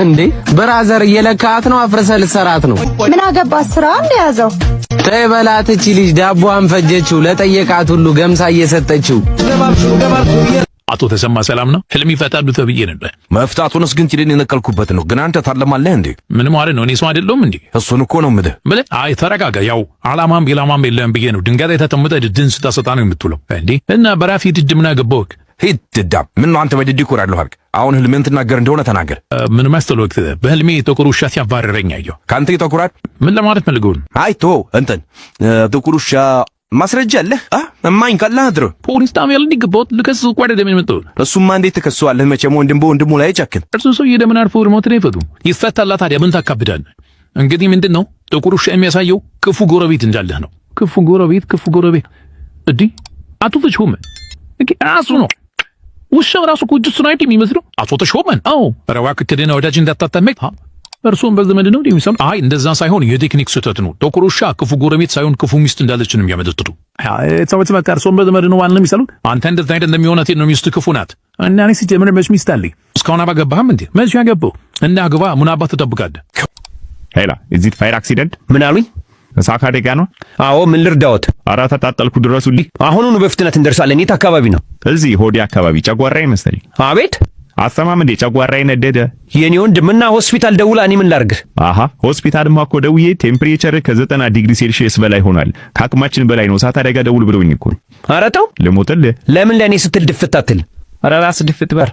እንዴ ብራዘር እየለካት ነው አፍርሰህ ልትሰራት ነው ምን አገባህ ስራ እንደያዘው ተይ በላት እቺ ልጅ ዳቦዋን ፈጀችው ለጠየቃት ሁሉ ገምሳ እየሰጠችው አቶ ተሰማ ሰላም ነው ህልም ይፈታሉ ተብዬ ነበር መፍታቱንስ ግን ኪድን የነቀልኩበት ነው ግን አንተ ታለማለህ እንዴ ምን ማለት ነው እኔ ሰው አይደለሁም እንዴ እሱን እኮ ነው ምድህ በለ አይ ተረጋጋ ያው አላማም ቢላማም የለም ብዬ ነው ድንጋይ ተተምጠ ድንስ ተሰጣ ነው የምትውለው እንዴ እና በራፊ ድድምና ገባውክ ሂድዳም ምን አንተ በድድ ይኮራለሁ አልክ አሁን ህልሜን ትናገር እንደሆነ ተናገር ምን ማስተሎክ በህልሜ ጥቁር ውሻ ሲያባረረኝ አየሁ ካንተ ይተኩራል ምን ለማለት ፈልገው አይቶ እንትን ጥቁር ውሻ ማስረጃ አለ እማኝ ካለ አድሮ ፖሊስ ጣቢያ ልንገባው ልከስ ቆደ ደም የመጣው እሱማ እንዴት ተከሷል መቼም ወንድሙ ላይ ቻክን እርሱ ሰው የደምን አርፎ ሞት ነው ይፈቱ ይፈታላ ታዲያ ምን ታካብዳል እንግዲህ ምንድነው ጥቁር ውሻ የሚያሳየው ክፉ ጎረቤት እንዳለህ ነው ክፉ ጎረቤት እዲ አቱፍሽሁም እንግዲህ አሱ ነው ውሻው ራሱ እኮ እጁ ስናይት የሚመስለው አቶ ተሾመን አዎ ረዋክ ከደና ወዳጅ እንዳታተመክ እርሱም በዘመድ ነው የሚሰም አይ እንደዛ ሳይሆን የቴክኒክ ስህተት ነው ጥቁር ውሻ ክፉ ጎረቤት ሳይሆን ክፉ ሚስት እንዳለች ነው የሚያመለክቱ አይ ተመጽ መካር እርሱም በዘመድ ነው ዋን ነው የሚሰሉ አንተ እንደዛ አይደለም እንደሚሆናት ነው ሚስት ክፉ ናት እና እኔ ሲጀምር መች ሚስት አለኝ እስካሁን አባገባህም እንዴ መች ያገባው እና አግባ ምን አባት ተጠብቃለህ ሄላ እዚህ ፋይር አክሲደንት ምን አሉኝ ሳካ ደጋ ነው አዎ ምን ልርዳዎት ኧረ ተጣጣልኩ ድረሱልኝ አሁኑኑ በፍጥነት እንደርሳለን የት አካባቢ ነው እዚህ ሆዲ አካባቢ ጨጓራዬ መሰለኝ አቤት አሰማም እንዴ ጨጓራዬ ነደደ የኔ ወንድምና ሆስፒታል ደውላ እኔ ምን ላርግ አሃ ሆስፒታልማ እኮ ደውዬ ቴምፕሬቸር ከ90 ዲግሪ ሴልሺየስ በላይ ሆኗል ከአቅማችን በላይ ነው እሳት አደጋ ደውል ብለውኝ እኮ ኧረ ተው ልሞትልህ ለምን ለኔ ስትል ድፍት አትል ኧረ ራስ ድፍት በር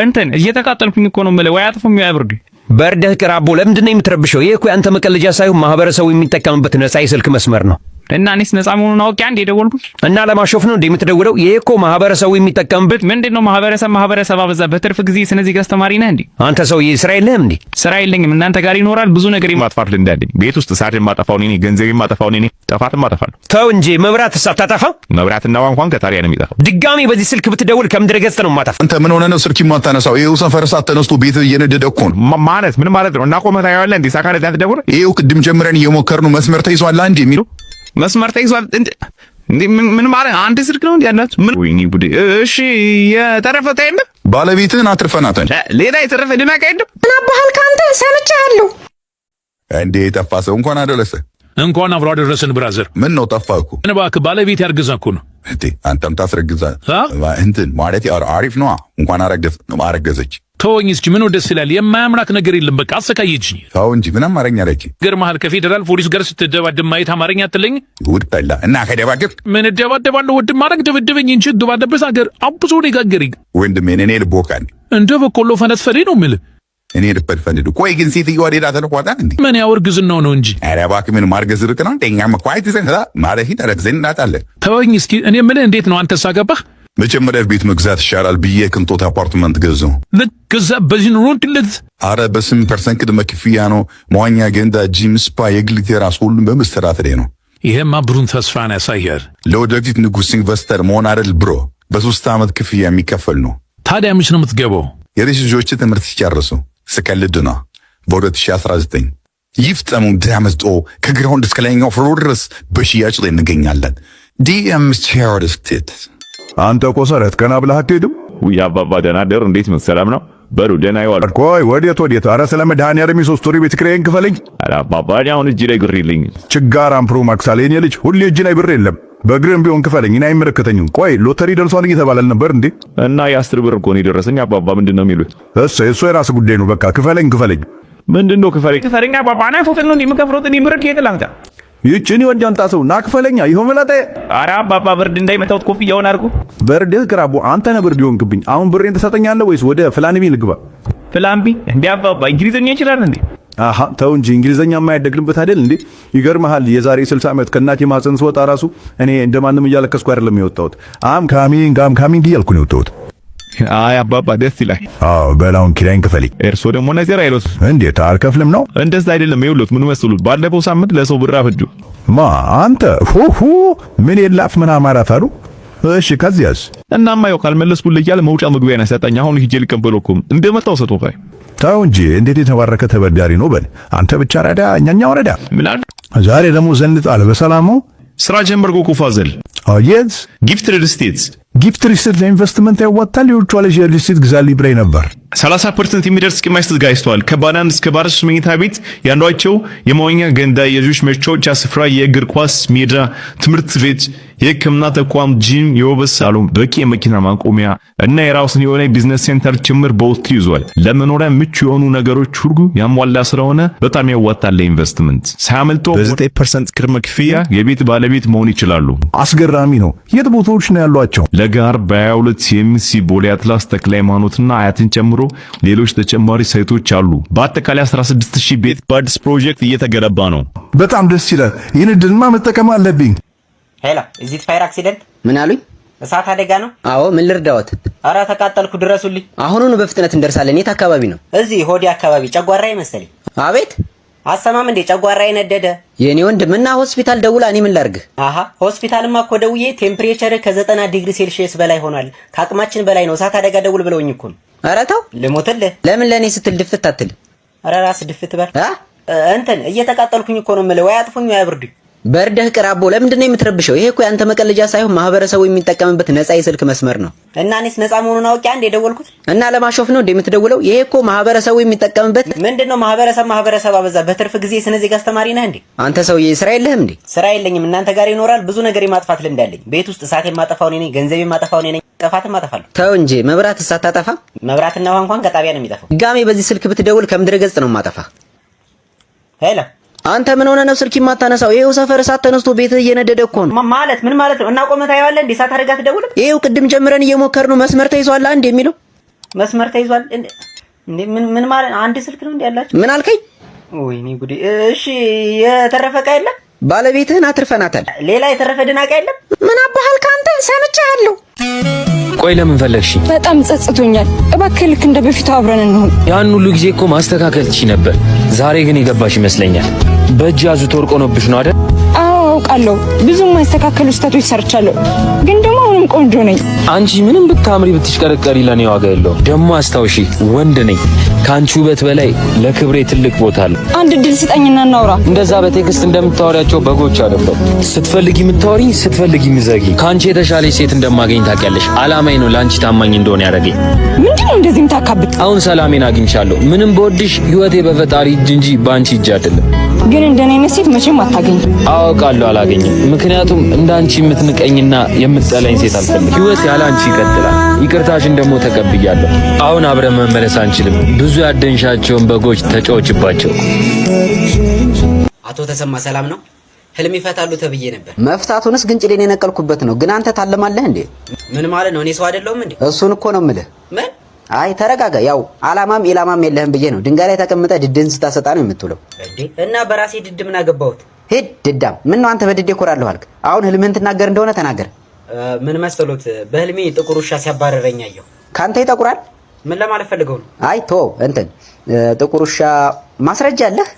እንትን እየተቃጠልኩኝ እኮ ነው ማለት ወይ አጥፎም ያብርድ በርደህ ቅራቦ ለምንድን ነው የምትረብሸው ይሄ እኮ ያንተ መቀለጃ ሳይሆን ማህበረሰቡ የሚጠቀምበት ነፃ የስልክ መስመር ነው እና እኔስ ነፃ መሆኑን አውቄ አንዴ ደወልኩኝ እና ለማሾፍ ነው እንደምትደውለው ይሄ እኮ ማህበረሰቡ የሚጠቀምበት ምንድነው ማህበረሰብ አበዛ በትርፍ ጊዜ ስነዚህ ጋር አስተማሪ ነህ እንዴ አንተ ሰውዬ ስራ የለህም እንዴ ስራ የለኝም እናንተ ጋር ይኖራል ብዙ ነገር ማጥፋት ልንዳለኝ ቤት ውስጥ ሳድን ማጠፋው እኔ ገንዘብ ማጠፋው እኔ ጠፋት ማጠፋው ተው እንጂ መብራት ሳታጠፋ መብራትና እንኳን ከጣሪያ ነው የሚጠፋው ድጋሚ በዚህ ስልክ ብትደውል ከምድረ ገጽ ነው ማጠፋ አንተ ምን ሆነ ነው ስልክ የማታነሳው ይሄው ሰፈር ሰዓት ተነስቶ ቤት እየነደደ እኮ ነው ማለት ምን ማለት ነው እና ቆመታ ያለ እንዴ ሳካለ ዳንተ ደውል ይሄው ቅድም ጀምረን እየሞከርነው መስመር ተይዟል አንዴ የሚለው መስመር ተይዟል እንዴ ምን ማለት አንተ ስልክ ነው እንዴ ያላችሁ ምን ወይኔ ጉዴ እሺ የተረፈ ታይም ባለቤትህን አትርፈናት እንዴ ሌላ የተረፈ ድናቅ አይደለም ምን አባህል ካንተ ሰምቻለሁ እንዴ ጠፋ ሰው እንኳን አደረሰ እንኳን አብሮ አደረሰን ብራዘር ምን ነው ጠፋኩ እኔ ባክ ባለቤት ያርግዛኩ ነው እንዴ አንተም ታስረግዛ እንትን ማለት አሪፍ ነው እንኳን አረገዘች ተወኝ እስኪ ምን ደስ ይላል የማያምራክ ነገር የለም በቃ አሰቃየችኝ ታው እንጂ ምን አማርኛ አለች ገርማል ከፌደራል ፖሊስ ጋር ስትደባደብ ማየት አማርኛ አትለኝ ውድታላ እና ከደባደብ ምን ደባደባለሁ ወድ ማድረግ ደብደበኝ እንጂ ደባደብስ ሀገር አብዞ ነው ይጋገሪ ወንድሜ እኔ ልቦካን እንደ በቆሎ ፈነስፈሪ ነው ምል እኔ ልፈድፈንዱ ቆይ ግን ሴትዮዋ ሌላ ተለቋታል እንዴ ምን ያወርግዝናው ነው እንጂ ኧረ እባክህ ምን ማርገዝ ርቅ ነው እንደኛ መኳይት ዘንዳ ማለት ይተረግዘን እናታለ ተወኝ እስኪ እኔ ምን እንዴት ነው አንተ ሳገባህ መጀመሪያ ቤት መግዛት ይሻላል ብዬ ቅንጦት አፓርትመንት ገዛው ለከዛ በዚህ ነው እንት አረ በ8% ቅድመ ክፍያ ነው መዋኛ ገንዳ ጂም ስፓ የግል ቴራስ ሁሉም በመሰራት ላይ ነው ይሄማ ብሩን ተስፋን ያሳያል ለወደፊት ንጉስ ኢንቨስተር መሆን አይደል ብሮ በ3 ዓመት ክፍያ የሚከፈል ነው ታዲያ ምንሽ ነው የምትገባው የልጆች ትምህርት ሲጨርሱ ስቀልድ ነው በ2019 ይፍጠሙ ድራመስጦ ከግራውንድ እስከ ላይኛው ፍሎር ድረስ በሽያጭ ላይ እንገኛለን ዲኤም ሼር ስቴት አንተ ቆሰረት ከና ብለህ አትሄድም ውይ አባባ ደህና ደር እንዴት ነው ሰላም ነው በሩ ደህና ይዋል ቆይ ወዴት ኧረ ስለ መድኃኒዓለም የ3 ወር ቤት ኪራይን ክፈለኝ ኧረ አባባ አሁን እጅ ላይ ብር የለኝ ችጋራም ፕሮ ማክስ አለ የኔ ልጅ ሁሌ እጅ ላይ ብር የለም በግርም ቢሆን ክፈለኝ እና አይመለከተኝም ቆይ ሎተሪ ደርሷል እየተባለ ነበር እንዴ እና የ10 ብር እኮ ነው የደረሰኝ አባባ ምንድነው የሚሉት እሱ የራስ ጉዳይ ነው በቃ ክፈለኝ ምንድነው ክፈለኝ አባባ ና ፎተን ነው እንደምከፍሮት እኔ ብር ከየተላንታ ይቺን ወንጃንታ ሰው ናክፈለኛ ይሆን መላጣ ኧረ አባባ ብርድ እንዳይመታው ኮፍያውን አድርጎ በርድህ ቅራቦ አንተ ነህ ብርድ ይሆንክብኝ አሁን ብሬን ተሰጠኛለህ ወይስ ወደ ፍላንቢ ልግባ ፍላንቢ እንዴ አባባ እንግሊዘኛ ይችላል እንዴ አሃ ተው እንጂ እንግሊዘኛ የማያደግልበት አይደል እንዴ ይገርምሃል የዛሬ 60 ዓመት ከናቴ ማፀን ስወጣ ራሱ እኔ እንደማንም እያለከስኩ አይደለም የወጣሁት ካሚንግ እያልኩ ነው የወጣሁት አይ አባባ ደስ ይላል አዎ በላውን ኪራይን ክፈልኝ እርሶ ደግሞ ነገር አይሎስ እንዴት አልከፍልም ነው እንደዛ አይደለም ይውሉት ምን መስሉት ባለፈው ሳምንት ለሰው ብር አፈጁ አንተ ምን የላፍ ምን አማራት አሉ እሺ ከዚያስ እናማ ያው ካልመለስኩልህ እያለ መውጫ መግቢያ ያሰጣኝ አሁን ሂጄ ልቀበለኩም እንደመጣው ሰጥቶፋይ ታው እንጂ እንዴት የተባረከ ተበዳሪ ነው በል አንተ ብቻ ረዳ እኛኛ ወረዳ ምን አለ ዛሬ ደግሞ ዘንጣል በሰላሙ ስራ ጀመርኩ እኮ ፋዘል አየስ ጊፍት ሪል ስቴት ለኢንቨስትመንት ያዋጣል ይወጣል የሪል ስቴት ግዛልኝ ብለኝ ነበር 30% የሚደርስ ቅናሽ ተዘጋጅቷል። ከባለ 1 እስከ ባለ 3 መኝታ ቤት ያሏቸው የመዋኛ ገንዳ፣ የልጆች መጫወቻ ስፍራ፣ የእግር ኳስ ሜዳ፣ ትምህርት ቤት፣ የሕክምና ተቋም፣ ጂም፣ የውበት ሳሎን፣ በቂ የመኪና ማቆሚያ እና የራሱን የሆነ ቢዝነስ ሴንተር ጭምር በውስጡ ይዟል። ለመኖሪያ ምቹ የሆኑ ነገሮች ሁሉ ያሟላ ስለሆነ በጣም ያዋጣል ኢንቨስትመንት። ሳያመልጦ በ9% ቅድመ ክፍያ የቤት ባለቤት መሆን ይችላሉ። አስገራሚ ነው። የት ቦታዎች ነው ያሏቸው? ለጋር በ22 የሚሲ ቦሌ አትላስ ተክለ ሃይማኖትና አያትን ጨምሮ ሌሎች ተጨማሪ ሳይቶች አሉ። በአጠቃላይ 16000 ቤት በአዲስ ፕሮጀክት እየተገነባ ነው። በጣም ደስ ይላል። ይህን እድልማ መጠቀም አለብኝ። ሄላ እዚህ ፋየር አክሲደንት ምን አሉኝ? እሳት አደጋ ነው። አዎ ምን ልርዳዎት? አረ ተቃጠልኩ ድረሱልኝ። አሁኑኑ በፍጥነት እንደርሳለን። የት አካባቢ ነው? እዚህ ሆዲ አካባቢ ጨጓራዬ መሰለኝ። አቤት አሰማም እንዴ ጨጓራዬ ነደደ። የኔ ወንድም እና ሆስፒታል ደውላ እኔ ምን ላርግ? አሃ ሆስፒታልማ እኮ ደውዬ ቴምፕሬቸር ከ90 ዲግሪ ሴልሺየስ በላይ ሆኗል፣ ከአቅማችን በላይ ነው፣ እሳት አደጋ ደውል ብለውኝ እኮ ነው። ኧረ ተው ልሞትልህ። ለምን ለኔ ስትል ድፍት አትል? አረ ራስ ድፍት በል እንትን እየተቃጠልኩኝ እኮ ነው የምልህ። ወይ አጥፉኝ ወይ አብርዱኝ። በርደህ ቅራቦ ለምንድን ነው የምትረብሸው? ይሄ እኮ ያንተ መቀለጃ ሳይሆን ማህበረሰቡ የሚጠቀምበት ነፃ የስልክ መስመር ነው። እና እኔስ ነፃ መሆኑን አውቄ አንዴ የደወልኩት እና ለማሾፍ ነው እንደምትደውለው? ይሄ እኮ ማህበረሰቡ የሚጠቀምበት ምንድነው? ማህበረሰብ አበዛ። በትርፍ ጊዜ ስነ ዜጋ አስተማሪ ነህ እንዴ? አንተ ሰውዬ ስራ የለህም እንዴ? ስራ የለኝም። እናንተ ጋር ይኖራል። ብዙ ነገር የማጥፋት ልምድ አለኝ። ቤት ውስጥ እሳት የማጠፋው እኔ ነኝ። ገንዘብ የማጠፋው እኔ ነኝ። ጥፋትም አጠፋለሁ። ተው እንጂ መብራት እሳት ታጠፋ? መብራትና ውሃ እንኳን ከጣቢያ ነው የሚጠፋው። ድጋሜ በዚህ ስልክ ብትደውል ከምድረ ገጽ ነው ማጠፋ። ሄሎ አንተ ምን ሆነ ነው ስልክ የማታነሳው? ይሄው ሰፈር እሳት ተነስቶ ቤት እየነደደ እኮ ነው። ማለት ምን ማለት ነው? እና ቆመታ ያዋለ እንዴ እሳት አደጋ ትደውል? ይሄው ቅድም ጀምረን እየሞከር ነው። መስመር ተይዟል አንድ የሚለው መስመር ተይዟል እንዴ? ምን ማለት አንድ ስልክ ነው እንዴ ያላችሁ? ምን አልከኝ? ወይኔ ጉዴ። እሺ የተረፈ ዕቃ የለም? ባለቤትህን አትርፈናታል። ሌላ የተረፈ ድና ዕቃ የለም? ምን አባህል ካንተ ሰምቻለሁ። ቆይ ለምን ፈለግሽ? በጣም ጸጽቶኛል። እባክህ ልክ እንደ በፊቱ አብረን እንሁን። ያን ሁሉ ጊዜ እኮ ማስተካከል ትችይ ነበር። ዛሬ ግን የገባሽ ይመስለኛል። በእጅ ያዙት ወርቆ ነብሽ ነው አይደል? አዎ አውቃለሁ። ብዙ የማይስተካከሉ ስህተቶች ሰርቻለሁ፣ ግን ደግሞ አሁንም ቆንጆ ነኝ። አንቺ ምንም ብታምሪ ብትሽቀረቀሪ ለኔ ዋጋ የለውም። ደግሞ አስታውሺ፣ ወንድ ነኝ። ከአንቺ ውበት በላይ ለክብሬ ትልቅ ቦታ አለ። አንድ ድል ስጠኝና እናውራ። እንደዛ በቴክስት እንደምታወሪያቸው በጎች አይደለም። ስትፈልጊ የምታወሪኝ፣ ስትፈልጊ የምትዘጊ። ከአንቺ የተሻለች ሴት እንደማገኝ ታውቂያለሽ። አላማዬ ነው ለአንቺ ታማኝ እንደሆነ ያደረገኝ። ምንድነው እንደዚህ የምታካብድ? አሁን ሰላሜን አግኝቻለሁ። ምንም በወድሽ ህይወቴ በፈጣሪ እጅ እንጂ ባንቺ እጅ አይደለም። ግን እንደኔ አይነት ሴት መቼም አታገኝ። አውቃለሁ አላገኝም። ምክንያቱም እንዳንቺ የምትንቀኝና የምትጠላኝ ሴት አልፈልግም። ህይወት ያለ አንቺ ይቀጥላል። ይቅርታሽን ደግሞ ተቀብያለሁ። አሁን አብረን መመለስ አንችልም። ብዙ ያደንሻቸውን በጎች ተጫወችባቸው። አቶ ተሰማ ሰላም ነው? ህልም ይፈታሉ ተብዬ ነበር። መፍታቱንስ ግን ጭሌን የነቀልኩበት ነው። ግን አንተ ታለማለህ እንዴ? ምን ማለት ነው? እኔ ሰው አይደለሁም እንዴ? እሱን እኮ ነው የምልህ። ምን? አይ ተረጋጋ። ያው አላማም ኢላማም የለህም ብዬ ነው። ድንጋይ ላይ ተቀምጠህ ድድን ስታሰጣ ነው የምትውለው እንዴ? እና በራሴ ድድ ምን አገባሁት? ሂድ ድዳም። ምን ነው አንተ በድዴ እኮራለሁ አልክ? አሁን ህልምህን ትናገር እንደሆነ ተናገር። ምን መሰሎት? በህልሜ ጥቁር ውሻ ሲያባረረኝ አየሁ። ካንተ ይጠቁራል? ምን ለማለት ፈልገው ነው? አይ ቶ እንትን ጥቁር ውሻ ማስረጃ አለህ?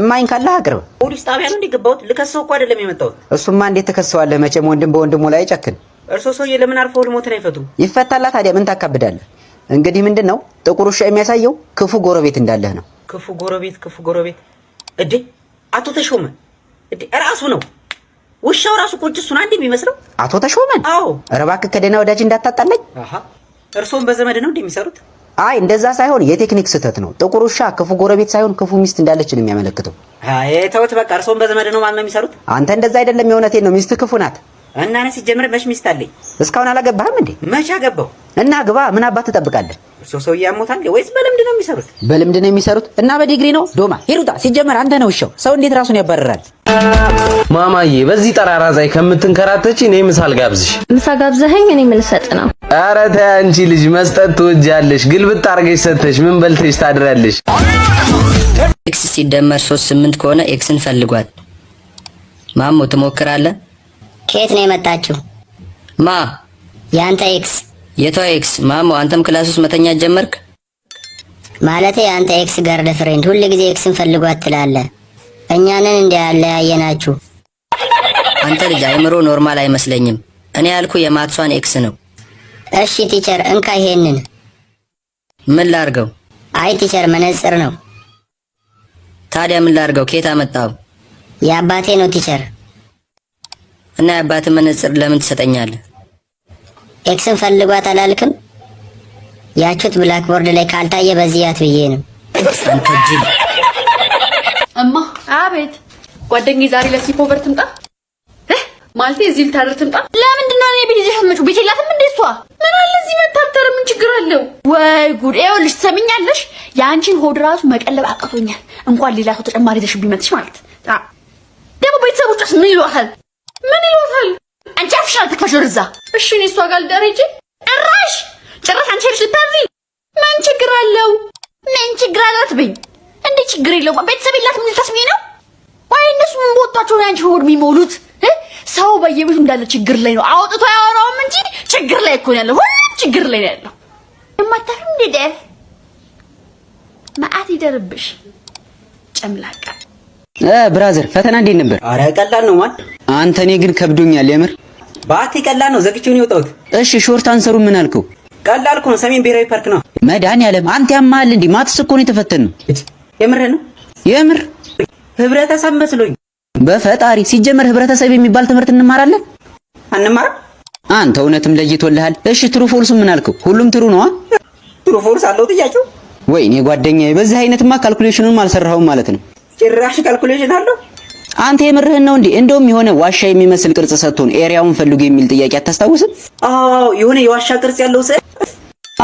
እማኝ ካለህ አቅርብ። ፖሊስ ጣቢያ ነው እንዲገባሁት? ልከሰው እኮ አይደለም የመጣሁት። እሱማ እንዴት ትከሰዋለህ? መቼም ወንድም በወንድሙ ላይ ጨክን። እርሶ ሰውዬ ለምን አርፈው ህልሞትን አይፈቱም? ይፈታላ ታዲያ ምን ታካብዳለህ? እንግዲህ ምንድነው ጥቁር ውሻ የሚያሳየው ክፉ ጎረቤት እንዳለህ ነው። ክፉ ጎረቤት እዴ አቶ ተሾመ እዴ ራሱ ነው ውሻው ራሱ ቁጭ እሱን አንዴ የሚመስለው አቶ ተሾመን። አዎ ኧረ እባክህ ከደህና ወዳጅ እንዳታጣላኝ። አሃ እርሶም በዘመድ ነው እንደሚሰሩት? አይ እንደዛ ሳይሆን የቴክኒክ ስህተት ነው። ጥቁር ውሻ ክፉ ጎረቤት ሳይሆን ክፉ ሚስት እንዳለች ነው የሚያመለክተው። አይ ተውት በቃ። እርሶም በዘመድ ነው ማለት ነው የሚሰሩት? አንተ እንደዛ አይደለም። የእውነቴን ነው። ሚስት ክፉ ናት። እና እኔ ሲጀምር መች ሚስት አለኝ? እስካሁን አላገባህም እንዴ? መች አገባው? እና ግባ። ምን አባት ትጠብቃለህ? እርሶ ሰውዬ ያሞታል ወይስ በልምድ ነው የሚሰሩት? በልምድ ነው የሚሰሩት እና በዲግሪ ነው። ዶማ ሂሩታ። ሲጀመር አንተ ነው ውሻው። ሰው እንዴት ራሱን ያባረራል? ማማዬ በዚህ ጠራራ ዛይ ከምትንከራተች እኔ ምሳል ጋብዝሽ። ምሳ ጋብዘኸኝ እኔ ምን ልሰጥ ነው? ኧረ ተይ አንቺ ልጅ መስጠት ትወጃለሽ። ግልብጥ አድርገሽ ሰተሽ ምን በልተሽ ታድራለሽ? ኤክስ ሲደመር 38 ከሆነ ኤክስን ፈልጓት። ማሞ ትሞክራለህ? ከየት ነው የመጣችው? ማ ያንተ ኤክስ። የቷ ኤክስ? ማሞ አንተም ክላስ ውስጥ መተኛት ጀመርክ? ማለቴ ያንተ ኤክስ ገርል ፍሬንድ ሁሉ ጊዜ ኤክስን ፈልጓት ትላለህ። እኛንን እንዲያለያየናችሁ። አንተ ልጅ አይምሮ ኖርማል አይመስለኝም። እኔ ያልኩ የማትሷን ኤክስ ነው። እሺ ቲቸር እንካ ይሄንን። ምን ላርገው? አይ ቲቸር መነጽር ነው። ታዲያ ምን ላርገው? ከየት አመጣው? የአባቴ ነው ቲቸር። እና የአባትን መነጽር ለምን ትሰጠኛለህ? ኤክስን ፈልጓት አላልክም? ያቹት ብላክቦርድ ላይ ካልታየ በዚህ ያትብዬ ነው። እማ አቤት። ጓደኛዬ ዛሬ ለስሊፖቨር ትምጣ ማለት እዚህ ልታደር ትምጣ። ለምንድን ነው እኔ ቤት ይዘሽ መጪው? ቤት የላትም እንዴ እሷ? ምን አለ እዚህ መታተር ምን ችግር አለው? ወይ ጉድ! ይኸውልሽ ትሰሚኛለሽ፣ የአንቺን ሆድ ራሱ መቀለብ አቅቶኛል። እንኳን ሌላ ሰው ተጨማሪ ይዘሽ ቢመጥሽ ማለት ደግሞ ቤተሰቦቿስ ምን ይሏታል? ምን ይሏታል? አንቺ አፍሽን አትክፈሽ ወደዛ። እሺ እኔ እሷ ጋር ልደር ሂጂ። ጭራሽ አንቺ ልጅ ልታርሪ ምን ችግር አለው? ምን ችግር አላት በይ። እንዴ ችግር የለውም። ቤተሰብ የላትም ምን ልታስቢ ነው? ወይ እነሱ ምን ቦታቸው ያንቺ ሆድ የሚሞሉት? ሰው በየቤቱ እንዳለ ችግር ላይ ነው። አውጥቶ ያወራውም እንጂ ችግር ላይ እኮ ነው ያለው። ሁሉም ችግር ላይ ነው ያለው። የማታፍም እንደ ማአት ይደርብሽ ጨምላቃ። ብራዘር ፈተና እንዴት ነበር? አረ ቀላል ነው ማለት አንተ። እኔ ግን ከብዶኛል የምር። ባቲ ቀላል ነው፣ ዘግቼው ነው የወጣሁት። እሺ ሾርት አንሰሩ ምን አልከው? ቀላል እኮ ነው፣ ሰሜን ብሔራዊ ፓርክ ነው። መድኃኒዓለም አንተ ያማል እንዴ? ማትስ እኮ ነው የተፈተነው። የምር ነው? የምር ህብረተሰብ መስሎኝ። በፈጣሪ ሲጀመር ህብረተሰብ የሚባል ትምህርት እንማራለን? አንማር። አንተ እውነትም ለይቶልሃል። እሺ ትሩ ፎልስ ምን አልከው? ሁሉም ትሩ ነው? ትሩ ፎልስ አለው ጥያቄው። ወይኔ ጓደኛዬ፣ በዚህ አይነትማ ካልኩሌሽኑን አልሰራሁም ማለት ነው። ጭራሽ ካልኩሌሽን አለው። አንተ የምርህን ነው እንዴ? እንደውም የሆነ ዋሻ የሚመስል ቅርጽ ሰጥቶን ኤሪያውን ፈልጉ የሚል ጥያቄ አታስታውስም? አዎ የሆነ የዋሻ ቅርጽ ያለው ስዕል።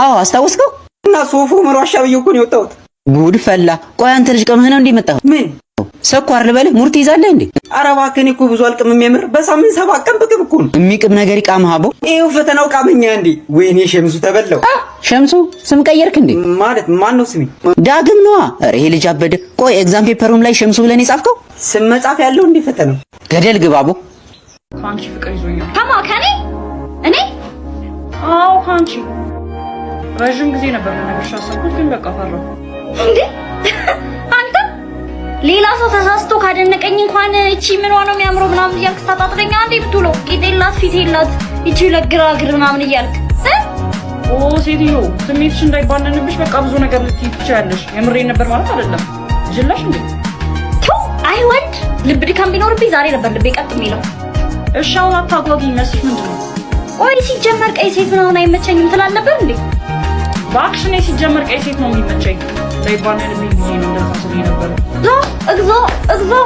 አዎ አስታውስከው? እና ሶፉ ምን ዋሻ ብዬ እኮ ነው የወጣሁት። ጉድ ፈላ። ቆይ አንተ ልጅ ቀምህ ነው እንዴ መጣሁ? ምን ስኳር ልበልህ? ሙርት ይዛለህ እንዴ? ኧረ እባክህ እኔ እኮ ብዙ አልቅምም። የምር በሳምንት 7 ቀን ብቅም እኮ ነው። የሚቅም ነገር ይቃምህ አቦ። ይኸው ፈተናው ቃመኛ እንዴ? ወይኔ ሸምሱ ተበላው። ሸምሱ ስም ቀየርክ እንዴ? ማለት ማን ነው ስሜ? ዳግም ነዋ። ኧረ ይሄ ልጅ አበደ። ቆይ ኤግዛም ፔፐሩም ላይ ሸምሱ ብለን የጻፍከው ስም መጻፍ ያለው እንዴ ፈተናው? ገደል ግባ አቦ። ካንቺ ፍቅር ይዞኛል። ከኔ እኔ አዎ ካንቺ ረጅም ጊዜ ነበር ለነገርሽ አሰብኩት፣ ግን በቃ ፈራሁ። እንዴ አንተ ሌላ ሰው ተሳስቶ ካደነቀኝ እንኳን እቺ ምንዋ ነው የሚያምረው ምናምን እያልክ ታጣጥረኛ እንዴ ብትውለው? ቂጥ የላት ፊት የላት እቺ ለግራግር ምናምን እያልክ ኦ ሴትዮ ስሜትሽ እንዳይባነንብሽ በቃ ብዙ ነገር ልትይ ትችያለሽ። የምሬን ነበር ማለት አይደለም። ጅላሽ እንዴ አይ ወንድ ልብ ድካም ቢኖርብኝ ዛሬ ነበር ልቤ ቀጥ የሚለው። እሺ አሁን አታጓጊኝ መስሽ ምንድን ነው? ቆይ ሲጀመር ቀይ ሴት ምናምን አይመቸኝም ትላለህ ነበር እንዴ? እባክሽ እኔ ሲጀመር ቀይ ሴት ነው የሚመቸኝ። እንዳይባነንብኝ ጊዜ ነው እንደዛ ስል ነበር። እግዚኦ